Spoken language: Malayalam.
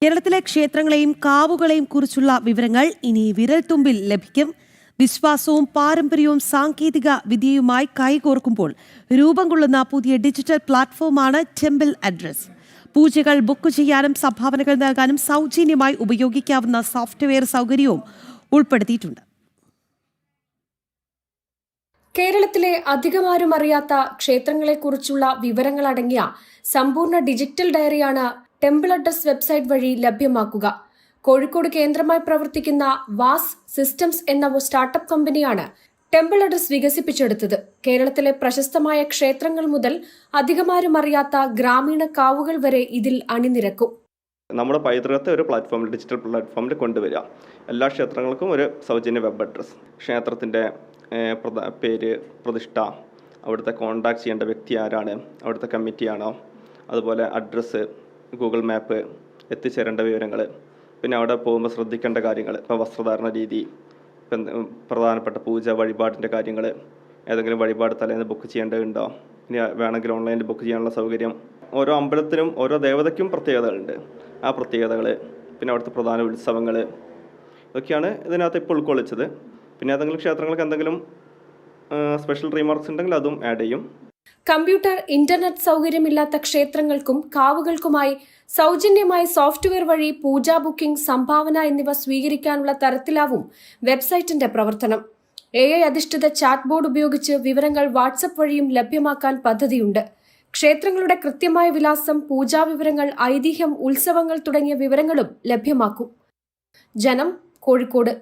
കേരളത്തിലെ ക്ഷേത്രങ്ങളെയും കാവുകളെയും കുറിച്ചുള്ള വിവരങ്ങൾ ഇനി വിരൽത്തുമ്പിൽ ലഭിക്കും. വിശ്വാസവും പാരമ്പര്യവും സാങ്കേതിക വിദ്യയുമായി കൈകോർക്കുമ്പോൾ രൂപം കൊള്ളുന്ന പുതിയ ഡിജിറ്റൽ പ്ലാറ്റ്ഫോമാണ് ടെമ്പിൾ അഡ്രസ്. പൂജകൾ ബുക്ക് ചെയ്യാനും സംഭാവനകൾ നൽകാനും സൗജന്യമായി ഉപയോഗിക്കാവുന്ന സോഫ്റ്റ്വെയർ സൗകര്യവും ഉൾപ്പെടുത്തിയിട്ടുണ്ട്. കേരളത്തിലെ അധികമാരും അറിയാത്ത ക്ഷേത്രങ്ങളെക്കുറിച്ചുള്ള വിവരങ്ങളടങ്ങിയ സമ്പൂർണ്ണ ഡിജിറ്റൽ ഡയറിയാണ് ടെമ്പിൾ അഡ്രസ് വെബ്സൈറ്റ് വഴി ലഭ്യമാക്കുക. കോഴിക്കോട് കേന്ദ്രമായി പ്രവർത്തിക്കുന്ന വാസ് സിസ്റ്റംസ് എന്ന സ്റ്റാർട്ടപ്പ് കമ്പനിയാണ് ടെമ്പിൾ അഡ്രസ് വികസിപ്പിച്ചെടുത്തത്. കേരളത്തിലെ പ്രശസ്തമായ ക്ഷേത്രങ്ങൾ മുതൽ അധികമാരും അറിയാത്ത ഗ്രാമീണ കാവുകൾ വരെ ഇതിൽ അണിനിരക്കും. നമ്മുടെ പൈതൃകത്തെ ഒരു പ്ലാറ്റ്ഫോമിൽ, ഡിജിറ്റൽ പ്ലാറ്റ്ഫോമിൽ കൊണ്ടുവരിക. എല്ലാ ക്ഷേത്രങ്ങൾക്കും ഒരു സൗജന്യ വെബ് അഡ്രസ്, ക്ഷേത്രത്തിൻ്റെ പേര്, പ്രതിഷ്ഠ, അവിടുത്തെ കോൺടാക്ട് ചെയ്യേണ്ട വ്യക്തി ആരാണ്, അവിടുത്തെ കമ്മിറ്റിയാണോ, അതുപോലെ അഡ്രസ്സ്, ഗൂഗിൾ മാപ്പ്, എത്തിച്ചേരേണ്ട വിവരങ്ങൾ, പിന്നെ അവിടെ പോകുമ്പോൾ ശ്രദ്ധിക്കേണ്ട കാര്യങ്ങൾ, ഇപ്പോൾ വസ്ത്രധാരണ രീതി, പ്രധാനപ്പെട്ട പൂജ വഴിപാടിൻ്റെ കാര്യങ്ങൾ, ഏതെങ്കിലും വഴിപാട് തലേന്ന് ബുക്ക് ചെയ്യേണ്ടതുണ്ടോ, ഇനി വേണമെങ്കിൽ ഓൺലൈനിൽ ബുക്ക് ചെയ്യാനുള്ള സൗകര്യം. ഓരോ അമ്പലത്തിനും ഓരോ ദേവതയ്ക്കും പ്രത്യേകതകളുണ്ട്. ആ പ്രത്യേകതകൾ, പിന്നെ അവിടുത്തെ പ്രധാന ഉത്സവങ്ങൾ, ഇതൊക്കെയാണ് ഇതിനകത്ത് ഇപ്പോൾ ഉൾക്കൊള്ളിച്ചത്. പിന്നെ ഏതെങ്കിലും ക്ഷേത്രങ്ങൾക്ക് എന്തെങ്കിലും സ്പെഷ്യൽ റീമാർക്സ് ഉണ്ടെങ്കിൽ അതും ആഡ് ചെയ്യും. കമ്പ്യൂട്ടർ, ഇന്റർനെറ്റ് സൗകര്യമില്ലാത്ത ക്ഷേത്രങ്ങൾക്കും കാവുകൾക്കുമായി സൗജന്യമായി സോഫ്റ്റ്വെയർ വഴി പൂജാ ബുക്കിംഗ്, സംഭാവന എന്നിവ സ്വീകരിക്കാനുള്ള തരത്തിലാവും വെബ്സൈറ്റിന്റെ പ്രവർത്തനം. AI അധിഷ്ഠിത ചാറ്റ് ബോർഡ് ഉപയോഗിച്ച് വിവരങ്ങൾ വാട്സപ്പ് വഴിയും ലഭ്യമാക്കാൻ പദ്ധതിയുണ്ട്. ക്ഷേത്രങ്ങളുടെ കൃത്യമായ വിലാസം, പൂജാ വിവരങ്ങൾ, ഐതിഹ്യം, ഉത്സവങ്ങൾ തുടങ്ങിയ വിവരങ്ങളും ലഭ്യമാക്കും. ജനം, കോഴിക്കോട്.